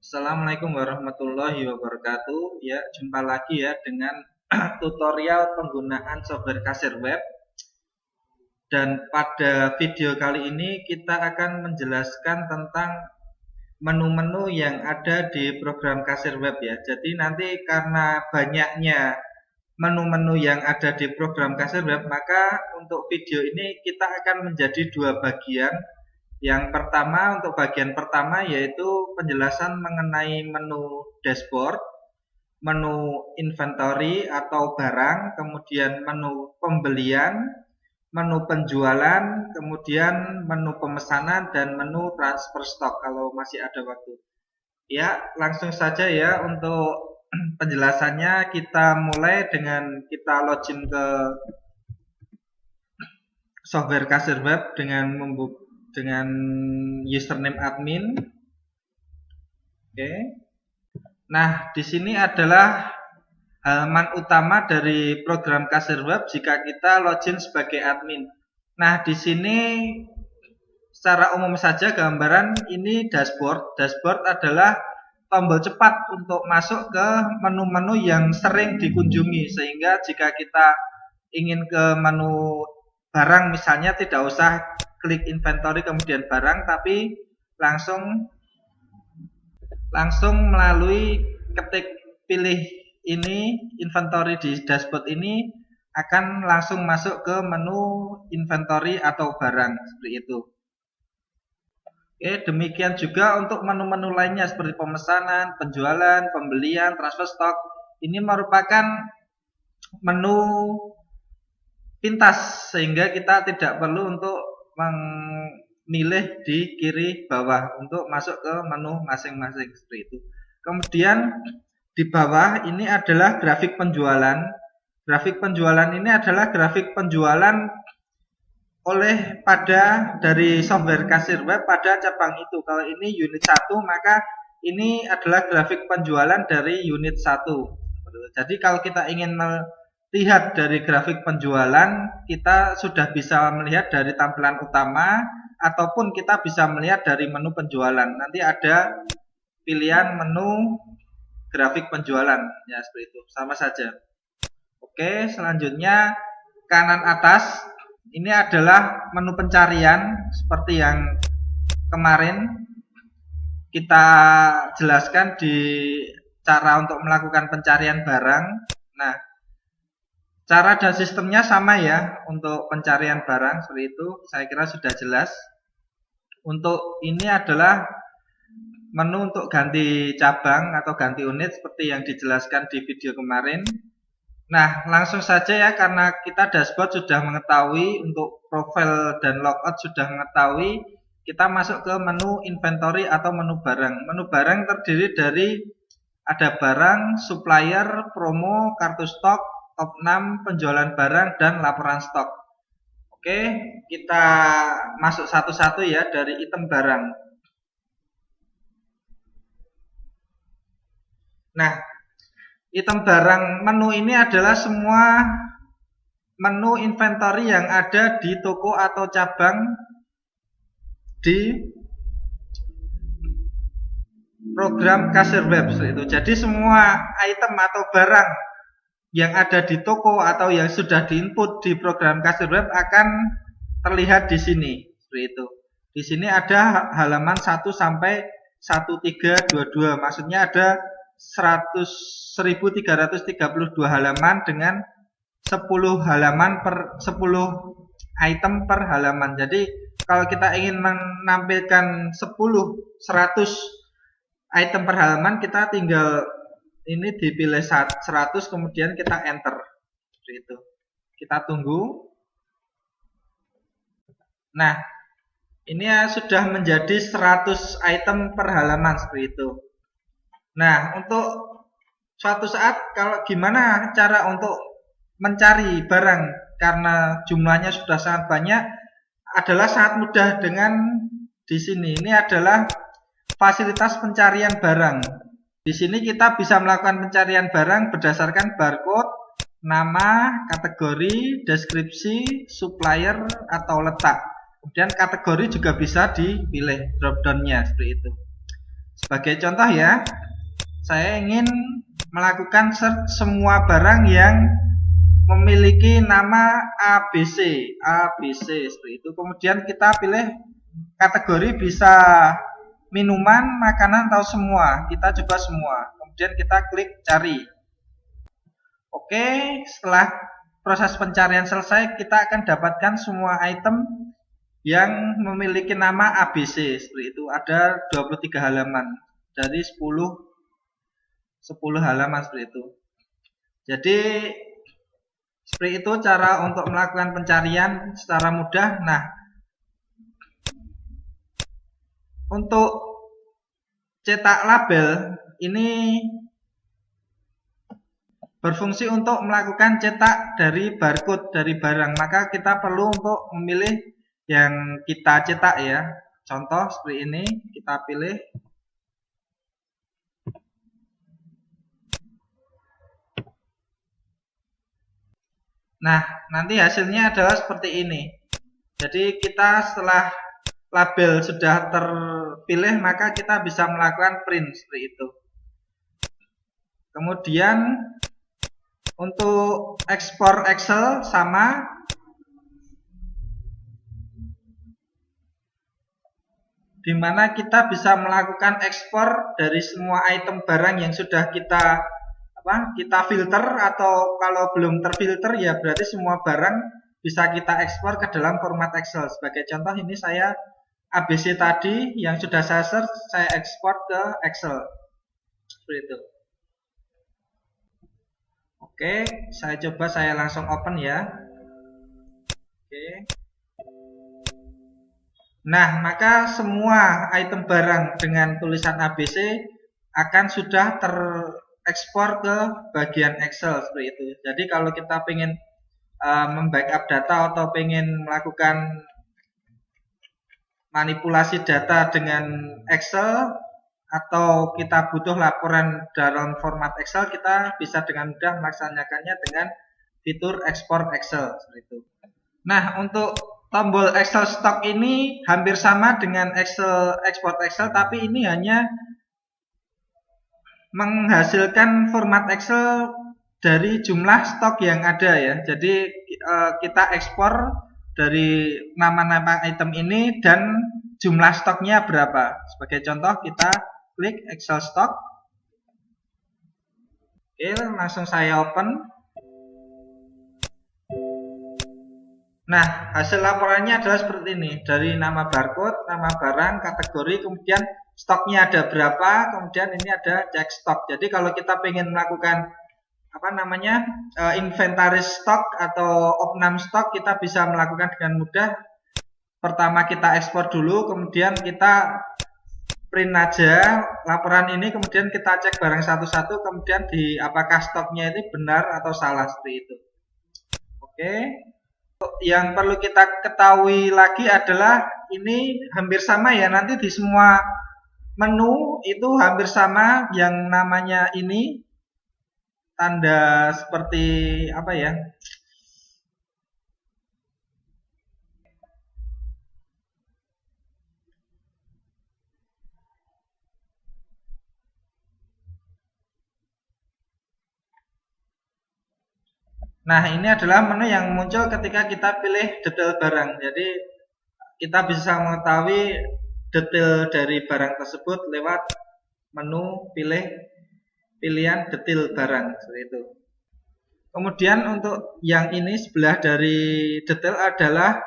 Assalamualaikum warahmatullahi wabarakatuh. Ya, jumpa lagi ya dengan tutorial penggunaan software kasir web. Dan pada video kali ini kita akan menjelaskan tentang menu-menu yang ada di program kasir web ya. Jadi nanti karena banyaknya menu-menu yang ada di program kasir web, maka untuk video ini kita akan menjadi dua bagian. Yang pertama, untuk bagian pertama yaitu penjelasan mengenai menu dashboard, menu inventory atau barang, kemudian menu pembelian, menu penjualan, kemudian menu pemesanan, dan menu transfer stok kalau masih ada waktu. Ya, langsung saja ya untuk penjelasannya. Kita mulai dengan kita login ke software kasir web dengan username admin. Oke. Nah, di sini adalah halaman utama dari program kasir web jika kita login sebagai admin. Nah, di sini secara umum saja gambaran ini dashboard. Dashboard adalah tombol cepat untuk masuk ke menu-menu yang sering dikunjungi, sehingga jika kita ingin ke menu barang misalnya tidak usah klik inventory kemudian barang, tapi langsung melalui ketik pilih ini inventory di dashboard ini akan langsung masuk ke menu inventory atau barang seperti itu. Oke, demikian juga untuk menu-menu lainnya seperti pemesanan, penjualan, pembelian, transfer stok. Ini merupakan menu pintas sehingga kita tidak perlu untuk memilih di kiri bawah untuk masuk ke menu masing-masing seperti itu. Kemudian di bawah ini adalah grafik penjualan. Grafik penjualan ini adalah grafik penjualan dari software kasir web pada cabang itu. Kalau ini unit 1, maka ini adalah grafik penjualan dari unit 1. Jadi kalau kita ingin melihat dari grafik penjualan, kita sudah bisa melihat dari tampilan utama ataupun kita bisa melihat dari menu penjualan. Nanti ada pilihan menu grafik penjualan ya, seperti itu. Sama saja. Oke, selanjutnya kanan atas ini adalah menu pencarian seperti yang kemarin kita jelaskan di cara untuk melakukan pencarian barang. Nah, cara dan sistemnya sama ya untuk pencarian barang seperti itu. Saya kira sudah jelas. Untuk ini adalah menu untuk ganti cabang atau ganti unit seperti yang dijelaskan di video kemarin. Nah, langsung saja ya, karena kita dashboard sudah mengetahui, untuk profil dan logout sudah mengetahui, kita masuk ke menu inventory atau menu barang. Menu barang terdiri dari ada barang, supplier, promo, kartu stok, top 6, penjualan barang, dan laporan stok. Oke, kita masuk satu-satu ya dari item barang. Nah, item barang menu ini adalah semua menu inventory yang ada di toko atau cabang di program kasir web itu. Jadi semua item atau barang yang ada di toko atau yang sudah diinput di program kasir web akan terlihat di sini seperti itu. Di sini ada halaman 1 sampai 1322. Maksudnya ada 1332 halaman dengan 10 halaman per 10 item per halaman. Jadi kalau kita ingin menampilkan 100 item per halaman, kita tinggal ini dipilih 100 kemudian kita enter seperti itu. Kita tunggu. Nah, ini ya sudah menjadi 100 item per halaman seperti itu. Nah, untuk suatu saat kalau gimana cara untuk mencari barang karena jumlahnya sudah sangat banyak, adalah sangat mudah dengan di sini. Ini adalah fasilitas pencarian barang. Di sini kita bisa melakukan pencarian barang berdasarkan barcode, nama, kategori, deskripsi, supplier, atau letak. Kemudian kategori juga bisa dipilih drop down-nya seperti itu. Sebagai contoh ya, saya ingin melakukan search semua barang yang memiliki nama ABC, seperti itu. Kemudian kita pilih kategori bisa minuman, makanan, atau semua. Kita coba semua. Kemudian kita klik cari. Oke, setelah proses pencarian selesai, kita akan dapatkan semua item yang memiliki nama ABC. Seperti itu. Ada 23 halaman dari 10 halaman seperti itu. Jadi seperti itu cara untuk melakukan pencarian secara mudah. Nah, untuk cetak label ini berfungsi untuk melakukan cetak dari barcode dari barang. Maka kita perlu untuk memilih yang kita cetak ya. Contoh seperti ini, kita pilih. Nah, nanti hasilnya adalah seperti ini. Jadi kita setelah label sudah terpilih, maka kita bisa melakukan print seperti itu. Kemudian untuk ekspor Excel sama. Di mana kita bisa melakukan ekspor dari semua item barang yang sudah kita filter, atau kalau belum terfilter ya berarti semua barang bisa kita ekspor ke dalam format Excel. Sebagai contoh ini saya ABC tadi yang sudah saya search, saya ekspor ke Excel. Seperti itu. Oke, saya coba, saya langsung open ya. Oke. Nah, maka semua item barang dengan tulisan ABC akan sudah terekspor ke bagian Excel seperti itu. Jadi kalau kita ingin membackup data atau ingin melakukan manipulasi data dengan Excel, atau kita butuh laporan dalam format Excel, kita bisa dengan mudah melaksanakannya dengan fitur ekspor Excel seperti itu. Nah, untuk tombol Excel stock ini hampir sama dengan export Excel, tapi ini hanya menghasilkan format Excel dari jumlah stok yang ada ya. Jadi kita ekspor dari nama-nama item ini dan jumlah stoknya berapa. Sebagai contoh kita klik Excel stock. Oke, langsung saya open. Nah, hasil laporannya adalah seperti ini. Dari nama barcode, nama barang, kategori, kemudian stoknya ada berapa, kemudian ini ada cek stok. Jadi kalau kita ingin melakukan inventaris stok atau opnam stok, kita bisa melakukan dengan mudah. Pertama kita ekspor dulu, kemudian kita print aja laporan ini, kemudian kita cek barang satu-satu, kemudian apakah stoknya ini benar atau salah seperti itu. Oke. Yang perlu kita ketahui lagi adalah ini hampir sama ya, nanti di semua menu itu hampir sama yang namanya ini tanda seperti apa ya, nah ini adalah menu yang muncul ketika kita pilih detail barang. Jadi kita bisa mengetahui detail dari barang tersebut lewat menu pilihan detail barang seperti itu. Kemudian untuk yang ini sebelah dari detail adalah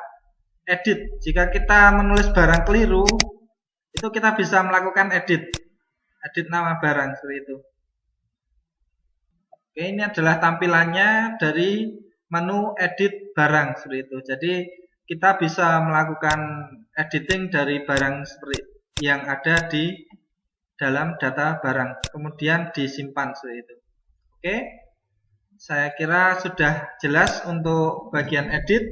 edit. Jika kita menulis barang keliru, itu kita bisa melakukan edit nama barang seperti itu. Oke, ini adalah tampilannya dari menu edit barang seperti itu. Jadi kita bisa melakukan editing dari barang seperti yang ada di dalam data barang, kemudian disimpan seperti itu. Oke, saya kira sudah jelas untuk bagian edit.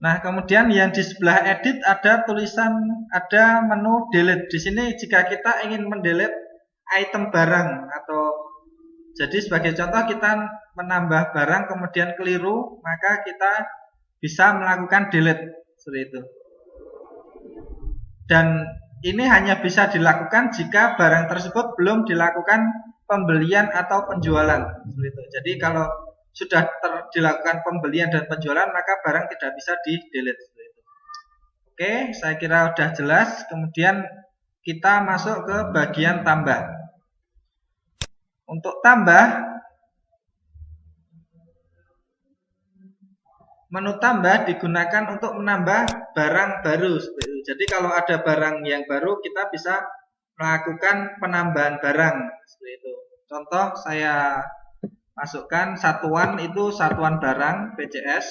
Nah, kemudian yang di sebelah edit ada tulisan, ada menu delete. Di sini jika kita ingin mendelete item barang, atau jadi sebagai contoh kita menambah barang kemudian keliru, maka kita bisa melakukan delete seperti itu. Dan ini hanya bisa dilakukan jika barang tersebut belum dilakukan pembelian atau penjualan. Jadi kalau sudah dilakukan pembelian dan penjualan, maka barang tidak bisa di-delete. Oke, saya kira sudah jelas. Kemudian kita masuk ke bagian tambah. Untuk tambah, menu tambah digunakan untuk menambah barang baru. Jadi kalau ada barang yang baru, kita bisa melakukan penambahan barang. Seperti itu. Contoh saya masukkan satuan, itu satuan barang PCS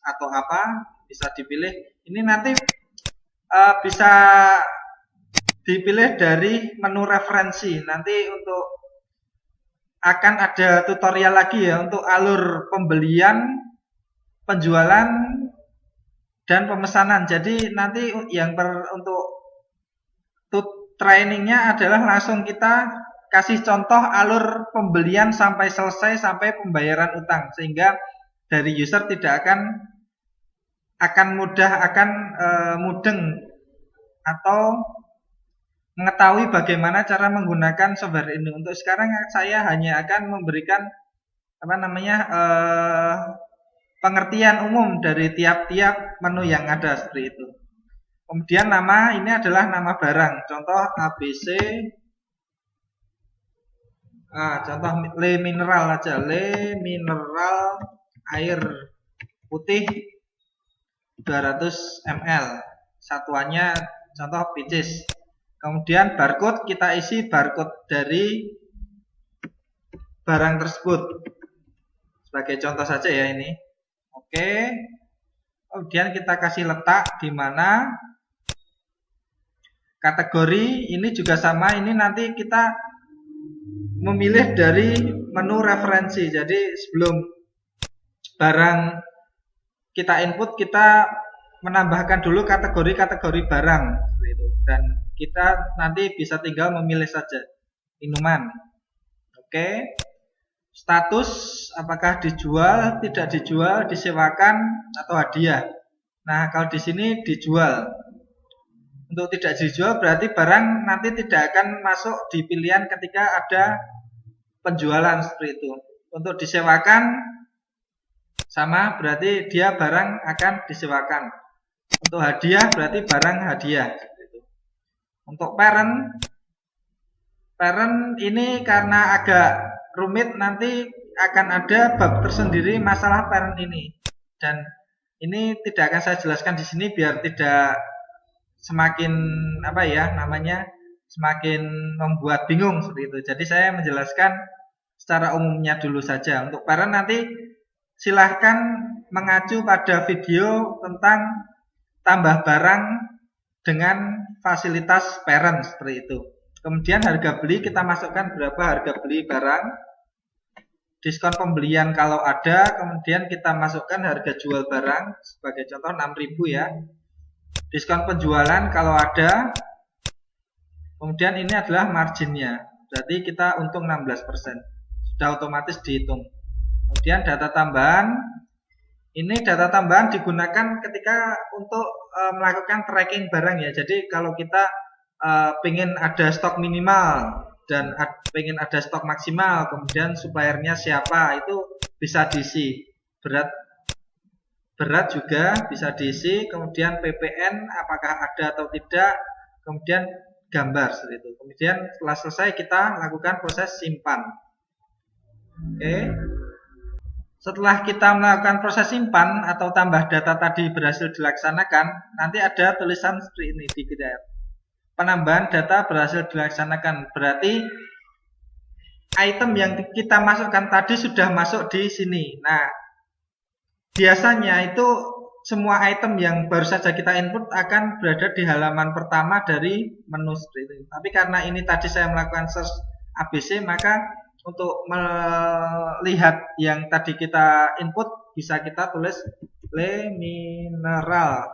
atau apa, bisa dipilih. Ini nanti bisa dipilih dari menu referensi. Nanti untuk akan ada tutorial lagi ya untuk alur pembelian, penjualan, dan pemesanan. Jadi nanti yang untuk trainingnya adalah langsung kita kasih contoh alur pembelian sampai selesai sampai pembayaran utang, sehingga dari user tidak akan mudeng atau mengetahui bagaimana cara menggunakan software ini. Untuk sekarang saya hanya akan memberikan pengertian umum dari tiap-tiap menu yang ada seperti itu. Kemudian nama, ini adalah nama barang. Contoh ABC. Contoh Le Mineral aja. Le Mineral air putih 200 ml. Satuannya contoh pieces. Kemudian barcode, kita isi barcode dari barang tersebut. Sebagai contoh saja ya ini. Oke. Kemudian kita kasih letak di mana. Kategori ini juga sama, ini nanti kita memilih dari menu referensi. Jadi sebelum barang kita input, kita menambahkan dulu kategori-kategori barang dan kita nanti bisa tinggal memilih saja minuman. Oke. Status, apakah dijual, tidak dijual, disewakan, atau hadiah. Nah, kalau di sini dijual. Untuk tidak dijual berarti barang nanti tidak akan masuk di pilihan ketika ada penjualan seperti itu. Untuk disewakan sama, berarti dia barang akan disewakan. Untuk hadiah berarti barang hadiah. Untuk parent ini karena agak rumit, nanti akan ada bab tersendiri masalah parent ini. Dan ini tidak akan saya jelaskan di sini biar tidak semakin semakin membuat bingung seperti itu. Jadi saya menjelaskan secara umumnya dulu saja. Untuk parent nanti silahkan mengacu pada video tentang tambah barang dengan fasilitas parent seperti itu. Kemudian harga beli, kita masukkan berapa harga beli barang. Diskon pembelian kalau ada. Kemudian kita masukkan harga jual barang. Sebagai contoh 6.000 ya. Diskon penjualan kalau ada. Kemudian ini adalah marginnya. Berarti kita untung 16%. Sudah otomatis dihitung. Kemudian data tambahan. Ini data tambahan digunakan ketika untuk melakukan tracking barang ya. Jadi kalau kita pengen ada stok minimal dan pengen ada stok maksimal, kemudian suppliernya siapa, itu bisa diisi. Berat juga bisa diisi, kemudian PPN apakah ada atau tidak, kemudian gambar seperti itu. Kemudian setelah selesai kita lakukan proses simpan. Oke. Setelah kita melakukan proses simpan atau tambah data tadi berhasil dilaksanakan, nanti ada tulisan seperti ini di GDF. Penambahan data berhasil dilaksanakan. Berarti item yang kita masukkan tadi sudah masuk di sini. Nah, biasanya itu semua item yang baru saja kita input akan berada di halaman pertama dari menu seperti itu. Tapi karena ini tadi saya melakukan search ABC, maka untuk melihat yang tadi kita input bisa kita tulis Le Mineral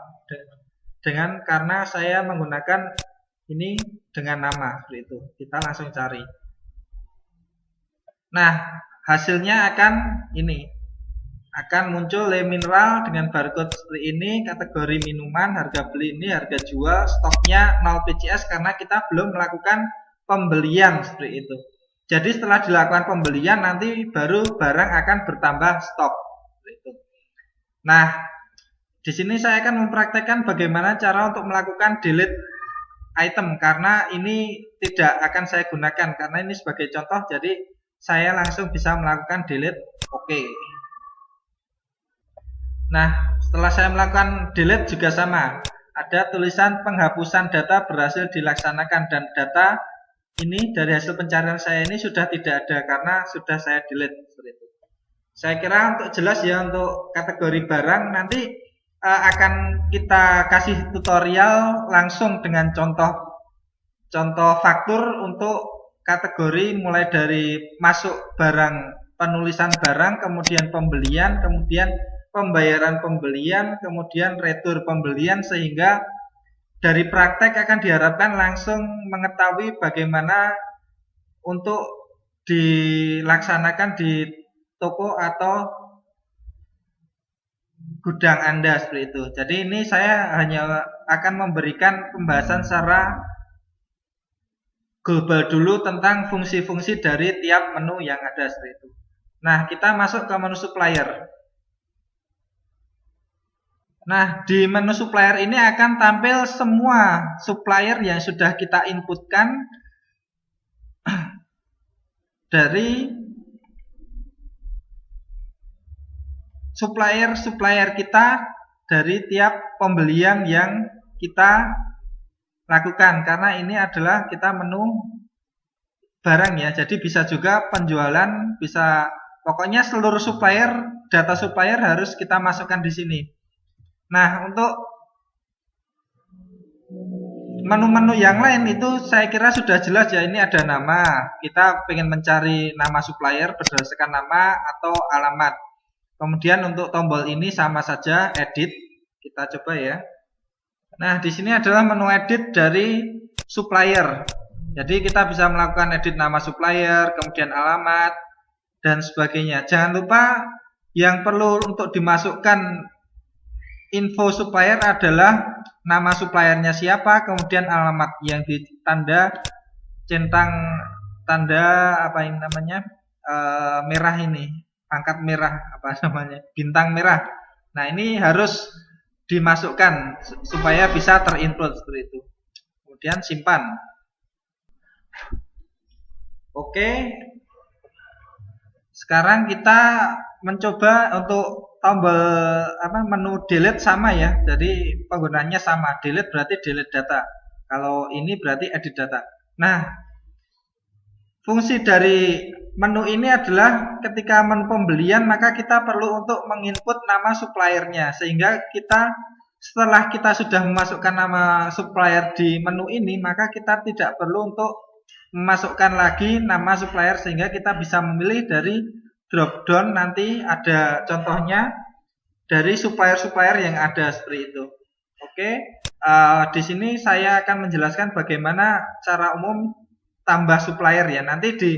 dengan karena saya menggunakan ini dengan nama seperti itu. Kita langsung cari. Nah, hasilnya akan ini. akan muncul Le Mineral dengan barcode seperti ini, kategori minuman, harga beli ini, harga jual, stoknya 0 PCS karena kita belum melakukan pembelian seperti itu. Jadi setelah dilakukan pembelian nanti baru barang akan bertambah stok seperti itu. Nah, di sini saya akan mempraktekkan bagaimana cara untuk melakukan delete item karena ini tidak akan saya gunakan karena ini sebagai contoh, jadi saya langsung bisa melakukan delete. Oke. Nah, setelah saya melakukan delete juga sama. Ada tulisan penghapusan data berhasil dilaksanakan dan data ini dari hasil pencarian saya ini sudah tidak ada karena sudah saya delete seperti itu. Saya kira untuk jelas ya untuk kategori barang nanti akan kita kasih tutorial langsung dengan contoh faktur untuk kategori mulai dari masuk barang, penulisan barang, kemudian pembelian, kemudian pembayaran pembelian, kemudian retur pembelian, sehingga dari praktek akan diharapkan langsung mengetahui bagaimana untuk dilaksanakan di toko atau gudang Anda seperti itu. Jadi ini saya hanya akan memberikan pembahasan secara global dulu tentang fungsi-fungsi dari tiap menu yang ada seperti itu. Nah, kita masuk ke menu supplier. Nah, di menu supplier ini akan tampil semua supplier yang sudah kita inputkan dari supplier kita dari tiap pembelian yang kita lakukan. Karena ini adalah kita menu barang ya, jadi bisa juga penjualan, bisa pokoknya seluruh supplier, data supplier harus kita masukkan di sini. Nah, untuk menu-menu yang lain itu saya kira sudah jelas ya. Ini ada nama, kita pengen mencari nama supplier berdasarkan nama atau alamat. Kemudian untuk tombol ini sama saja, edit, kita coba ya. Nah, di sini adalah menu edit dari supplier. Jadi kita bisa melakukan edit nama supplier, kemudian alamat, dan sebagainya. Jangan lupa yang perlu untuk dimasukkan info supplier adalah nama suppliernya siapa, kemudian alamat yang ditanda centang tanda apa ini namanya merah ini, pangkat merah apa namanya, bintang merah. Nah, ini harus dimasukkan supaya bisa terinput seperti itu. Kemudian simpan. Oke. Sekarang kita mencoba untuk tombol menu delete sama ya. Jadi penggunaannya sama. Delete berarti delete data. Kalau ini berarti edit data. Nah, fungsi dari menu ini adalah ketika menu pembelian maka kita perlu untuk menginput nama suppliernya, sehingga kita setelah kita sudah memasukkan nama supplier di menu ini maka kita tidak perlu untuk memasukkan lagi nama supplier, sehingga kita bisa memilih dari drop down, nanti ada contohnya dari supplier-supplier yang ada seperti itu. Oke, di sini saya akan menjelaskan bagaimana cara umum tambah supplier ya. Nanti di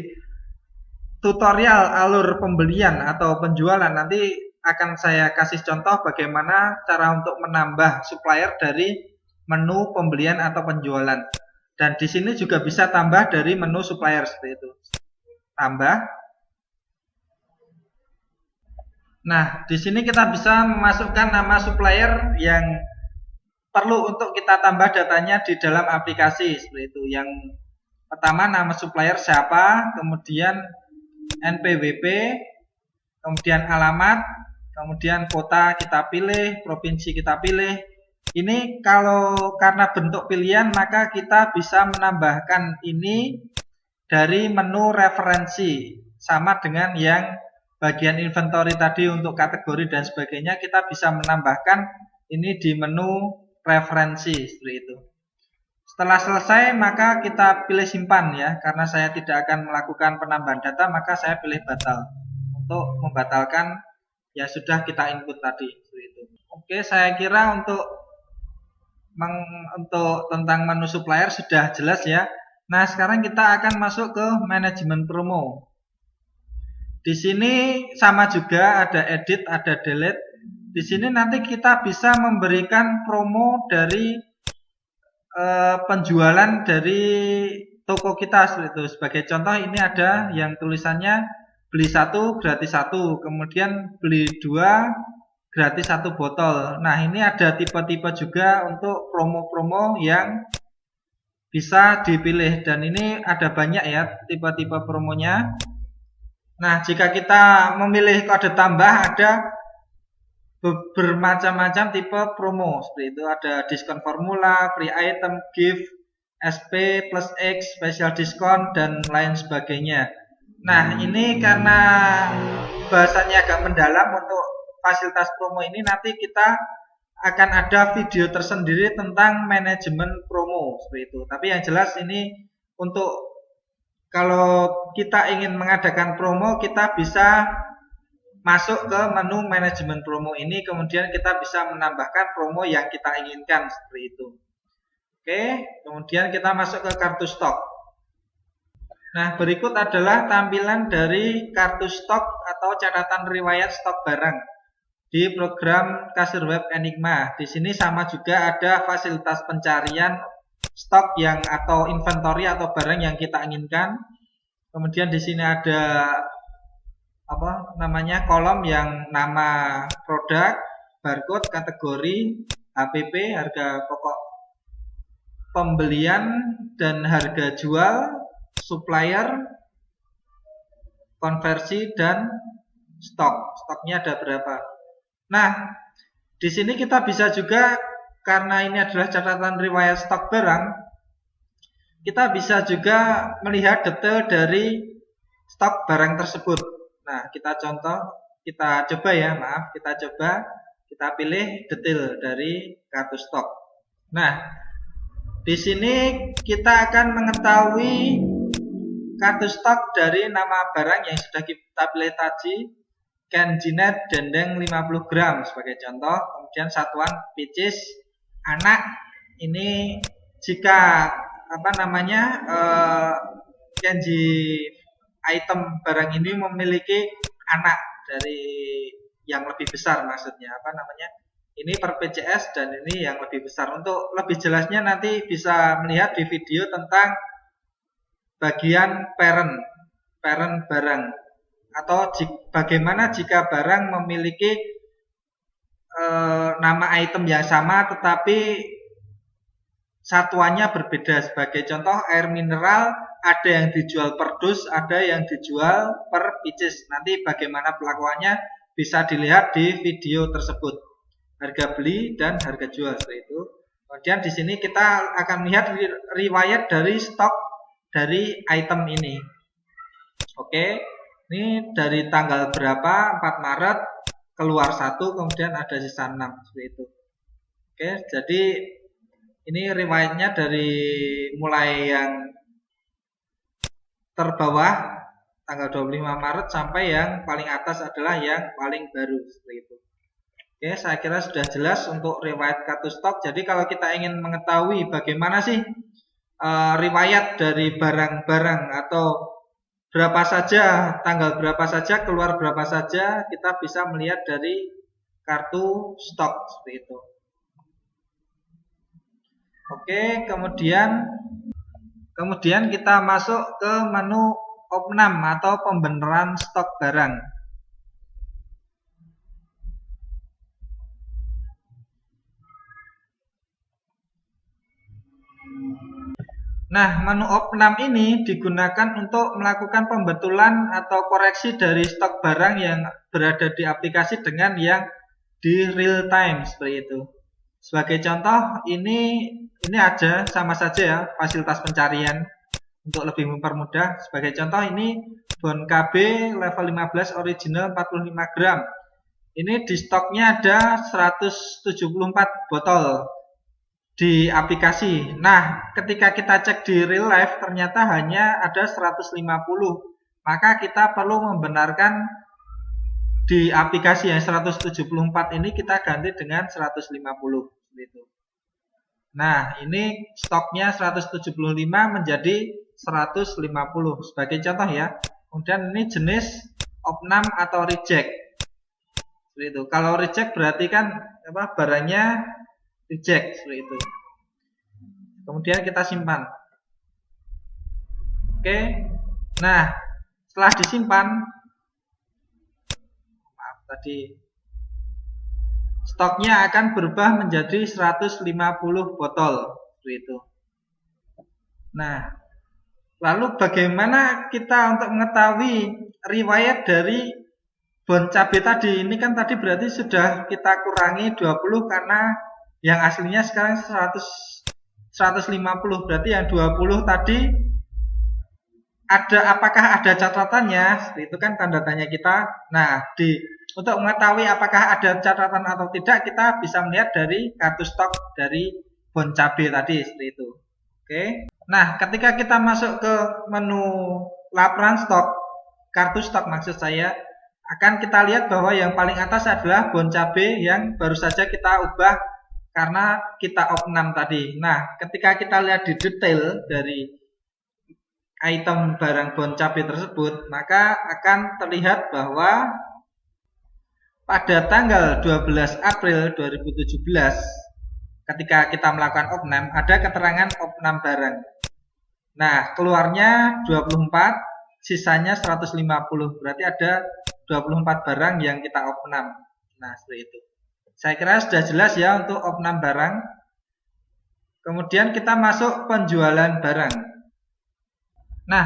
tutorial alur pembelian atau penjualan nanti akan saya kasih contoh bagaimana cara untuk menambah supplier dari menu pembelian atau penjualan. Dan di sini juga bisa tambah dari menu supplier seperti itu. Tambah. Nah, di sini kita bisa memasukkan nama supplier yang perlu untuk kita tambah datanya di dalam aplikasi seperti itu. Yang pertama nama supplier siapa, kemudian NPWP, kemudian alamat, kemudian kota kita pilih, provinsi kita pilih. Ini kalau karena bentuk pilihan maka kita bisa menambahkan ini dari menu referensi, sama dengan yang bagian inventory tadi untuk kategori dan sebagainya, kita bisa menambahkan ini di menu referensi seperti itu. Setelah selesai maka kita pilih simpan ya, karena saya tidak akan melakukan penambahan data maka saya pilih batal untuk membatalkan yang sudah kita input tadi seperti itu. Oke, saya kira untuk tentang menu supplier sudah jelas ya. Nah, sekarang kita akan masuk ke manajemen promo. Di sini sama juga ada edit, ada delete. Di sini nanti kita bisa memberikan promo dari penjualan dari toko kita seperti itu. Sebagai contoh ini ada yang tulisannya beli 1 gratis 1, kemudian beli 2 gratis 1 botol. Nah, ini ada tipe-tipe juga untuk promo-promo yang bisa dipilih dan ini ada banyak ya tipe-tipe promonya. Nah, jika kita memilih kode tambah ada bermacam-macam tipe promo seperti itu, ada diskon formula, free item, gift, SP plus X, special diskon dan lain sebagainya. Nah, ini karena bahasanya agak mendalam untuk fasilitas promo ini, nanti kita akan ada video tersendiri tentang manajemen promo seperti itu. Tapi yang jelas ini untuk kalau kita ingin mengadakan promo, kita bisa masuk ke menu manajemen promo ini, kemudian kita bisa menambahkan promo yang kita inginkan seperti itu. Oke, kemudian kita masuk ke kartu stok. Nah, berikut adalah tampilan dari kartu stok atau catatan riwayat stok barang di program kasir web Enigma. Di sini sama juga ada fasilitas pencarian stok yang atau inventory atau barang yang kita inginkan. Kemudian di sini ada kolom yang nama produk, barcode, kategori, HPP, harga pokok pembelian dan harga jual, supplier, konversi dan stok. Stoknya ada berapa? Nah, di sini kita bisa juga karena ini adalah catatan riwayat stok barang, kita bisa juga melihat detail dari stok barang tersebut. Nah, kita pilih detail dari kartu stok. Nah, di sini kita akan mengetahui kartu stok dari nama barang yang sudah kita pilih tadi, Kenjinet dendeng 50 gram sebagai contoh. Kemudian satuan pieces anak, ini jika Kenji item barang ini memiliki anak dari yang lebih besar, maksudnya ini per PCS dan ini yang lebih besar. Untuk lebih jelasnya nanti bisa melihat di video tentang bagian parent barang, atau bagaimana jika barang memiliki nama item yang sama tetapi satuannya berbeda. Sebagai contoh, air mineral ada yang dijual per dus, ada yang dijual per pieces. Nanti bagaimana pelakuannya bisa dilihat di video tersebut. Harga beli dan harga jual seperti itu. Kemudian di sini kita akan melihat riwayat dari stok dari item ini. Oke, ini dari tanggal berapa, 4 Maret, keluar 1, kemudian ada sisa 6 seperti itu. Oke, jadi ini riwayatnya dari mulai yang terbawah tanggal 25 Maret sampai yang paling atas adalah yang paling baru seperti itu. Oke, saya kira sudah jelas untuk riwayat kartu stok. Jadi kalau kita ingin mengetahui bagaimana sih riwayat dari barang-barang atau berapa saja, tanggal berapa saja, keluar berapa saja, kita bisa melihat dari kartu stok seperti itu. Oke, kemudian kita masuk ke menu opnam atau pembenaran stok barang. Nah, menu opnam ini digunakan untuk melakukan pembetulan atau koreksi dari stok barang yang berada di aplikasi dengan yang di real time seperti itu. Sebagai contoh, ini aja sama saja ya fasilitas pencarian untuk lebih mempermudah. Sebagai contoh, ini Bon KB level 15 original 45 gram. Ini di stoknya ada 174 botol di aplikasi. Nah, ketika kita cek di real life ternyata hanya ada 150. Maka kita perlu membenarkan di aplikasi yang 174 ini kita ganti dengan 150 gitu. Nah, ini stoknya 175 menjadi 150 sebagai contoh ya. Kemudian ini jenis opnam atau reject. Seperti itu. Kalau reject berarti kan barangnya reject, seperti itu. Kemudian kita simpan. Oke. Nah, setelah disimpan, maaf tadi, stoknya akan berubah menjadi 150 botol, seperti itu. Nah, lalu bagaimana kita untuk mengetahui riwayat dari bon cabai tadi? Ini kan tadi berarti sudah kita kurangi 20 karena yang aslinya sekarang 150. Berarti yang 20 tadi apakah ada catatannya? Itu kan tanda tanya kita. Nah, untuk mengetahui apakah ada catatan atau tidak, kita bisa melihat dari kartu stok dari bon cabai tadi, seperti itu. Oke. Nah, ketika kita masuk ke menu laporan stok, kartu stok maksud saya, akan kita lihat bahwa yang paling atas adalah bon cabai yang baru saja kita ubah karena kita opnam tadi. Nah, ketika kita lihat di detail dari item barang bon cabai tersebut, maka akan terlihat bahwa pada tanggal 12 April 2017 ketika kita melakukan opnam, ada keterangan opnam barang. Nah, keluarnya 24, sisanya 150. Berarti ada 24 barang yang kita opnam. Nah, seperti itu. Saya kira sudah jelas ya untuk opnam barang. Kemudian kita masuk penjualan barang. Nah,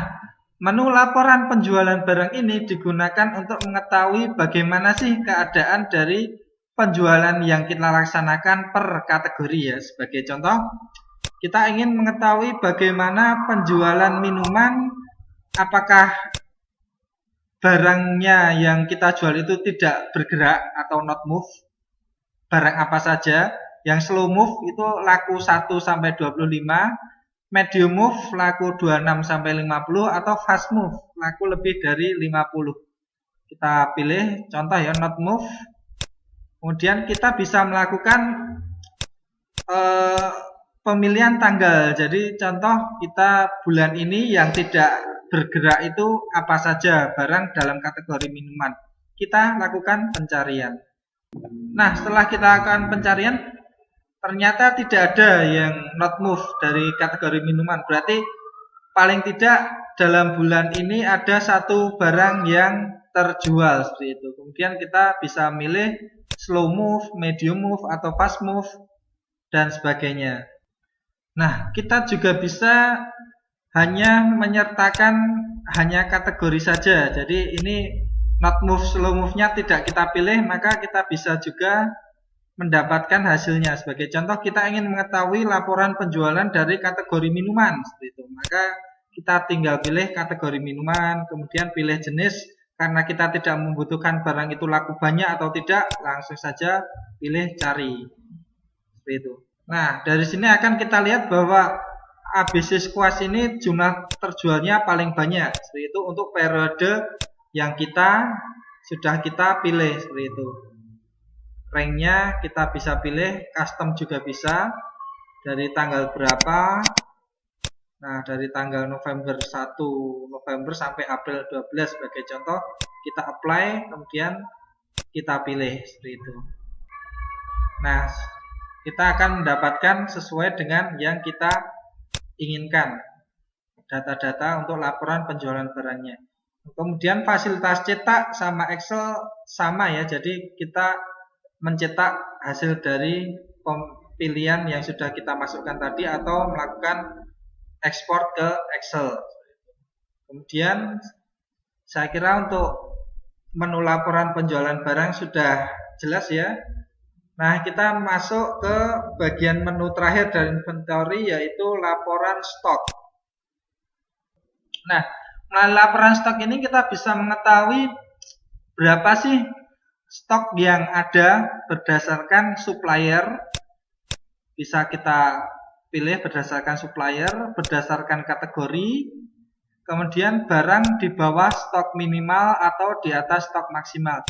menu laporan penjualan barang ini digunakan untuk mengetahui bagaimana sih keadaan dari penjualan yang kita laksanakan per kategori ya. Sebagai contoh, kita ingin mengetahui bagaimana penjualan minuman, apakah barangnya yang kita jual itu tidak bergerak atau not move, barang apa saja. Yang slow move itu laku 1 sampai 25, medium move laku 26 sampai 50, atau fast move laku lebih dari 50. Kita pilih contoh ya, not move. Kemudian kita bisa melakukan pemilihan tanggal. Jadi contoh kita bulan ini yang tidak bergerak itu apa saja barang dalam kategori minuman. Kita lakukan pencarian. Nah, setelah kita lakukan pencarian, ternyata tidak ada yang not move dari kategori minuman. Berarti paling tidak dalam bulan ini ada satu barang yang terjual, seperti itu. Kemudian kita bisa milih slow move, medium move, atau fast move, dan sebagainya. Nah, kita juga bisa hanya menyertakan hanya kategori saja. Jadi ini not move, slow move-nya tidak kita pilih, maka kita bisa juga mendapatkan hasilnya. Sebagai contoh, kita ingin mengetahui laporan penjualan dari kategori minuman, seperti itu. Maka kita tinggal pilih kategori minuman, kemudian pilih jenis. Karena kita tidak membutuhkan barang itu laku banyak atau tidak, langsung saja pilih cari, seperti itu. Nah, dari sini akan kita lihat bahwa ABC Squash ini jumlah terjualnya paling banyak, seperti itu untuk periode yang sudah kita pilih, seperti itu. Ranknya kita bisa pilih, custom juga bisa, dari tanggal berapa. Nah, dari tanggal November 1 November sampai April 12 sebagai contoh, kita apply, kemudian kita pilih, seperti itu. Nah, kita akan mendapatkan sesuai dengan yang kita inginkan data-data untuk laporan penjualan barangnya. Kemudian fasilitas cetak sama Excel sama ya, jadi kita mencetak hasil dari pilihan yang sudah kita masukkan tadi atau melakukan ekspor ke Excel. Kemudian saya kira untuk menu laporan penjualan barang sudah jelas ya. Nah, kita masuk ke bagian menu terakhir dari inventory, yaitu laporan stok. Nah, melalui laporan stok ini kita bisa mengetahui berapa sih stok yang ada berdasarkan supplier. Bisa kita pilih berdasarkan supplier, berdasarkan kategori, kemudian barang di bawah stok minimal atau di atas stok maksimal.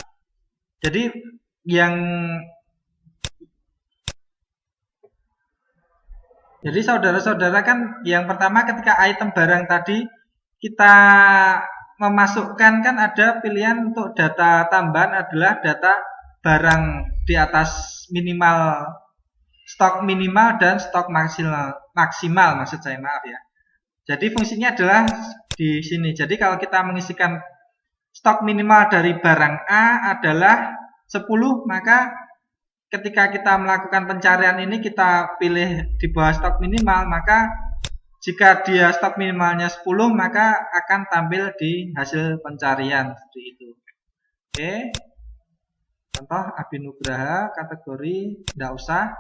Jadi saudara-saudara kan yang pertama ketika item barang tadi kita memasukkan kan ada pilihan untuk data tambahan adalah data barang di atas minimal stok minimal dan stok maksimal maksud saya, maaf ya. Jadi fungsinya adalah di sini. Jadi kalau kita mengisikan stok minimal dari barang A adalah 10, maka ketika kita melakukan pencarian ini kita pilih di bawah stok minimal, maka jika dia stok minimalnya 10 maka akan tampil di hasil pencarian seperti itu. Oke. Contoh Abinugraha kategori tidak usah,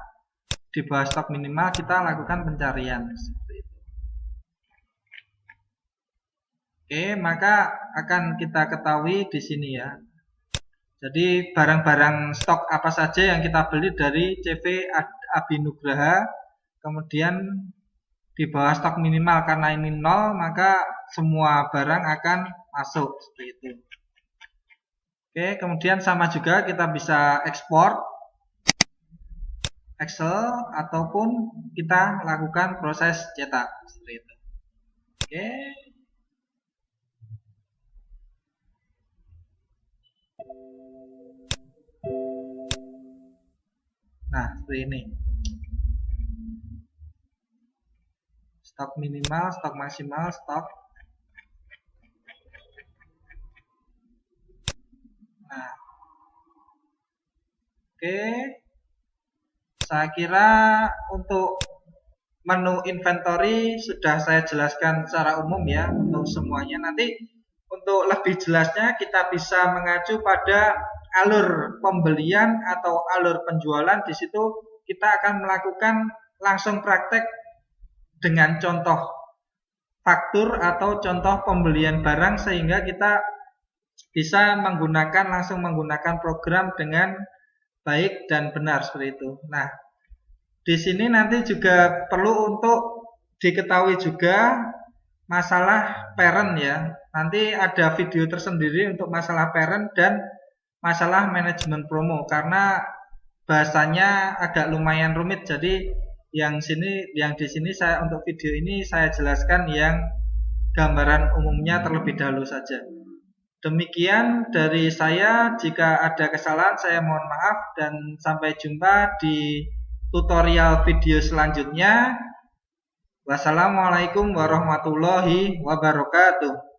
di bawah stok minimal kita lakukan pencarian seperti itu. Oke, maka akan kita ketahui di sini ya. Jadi barang-barang stok apa saja yang kita beli dari CV Abinugraha, kemudian di bawah stok minimal karena ini 0, maka semua barang akan masuk seperti itu. Oke, kemudian sama juga kita bisa ekspor Excel ataupun kita lakukan proses cetak seperti itu. Oke. Nah, seperti ini. Stok minimal, stok maksimal, stok. Nah. Oke. Saya kira untuk menu inventory sudah saya jelaskan secara umum ya untuk semuanya. Nanti untuk lebih jelasnya kita bisa mengacu pada alur pembelian atau alur penjualan. Di situ kita akan melakukan langsung praktek dengan contoh faktur atau contoh pembelian barang sehingga kita bisa langsung menggunakan program dengan baik dan benar seperti itu. Nah, di sini nanti juga perlu untuk diketahui juga masalah parent ya. Nanti ada video tersendiri untuk masalah parent dan masalah manajemen promo karena bahasanya agak lumayan rumit. Jadi yang di sini saya untuk video ini saya jelaskan yang gambaran umumnya terlebih dahulu saja. Demikian dari saya, jika ada kesalahan saya mohon maaf dan sampai jumpa di tutorial video selanjutnya. Wassalamualaikum warahmatullahi wabarakatuh.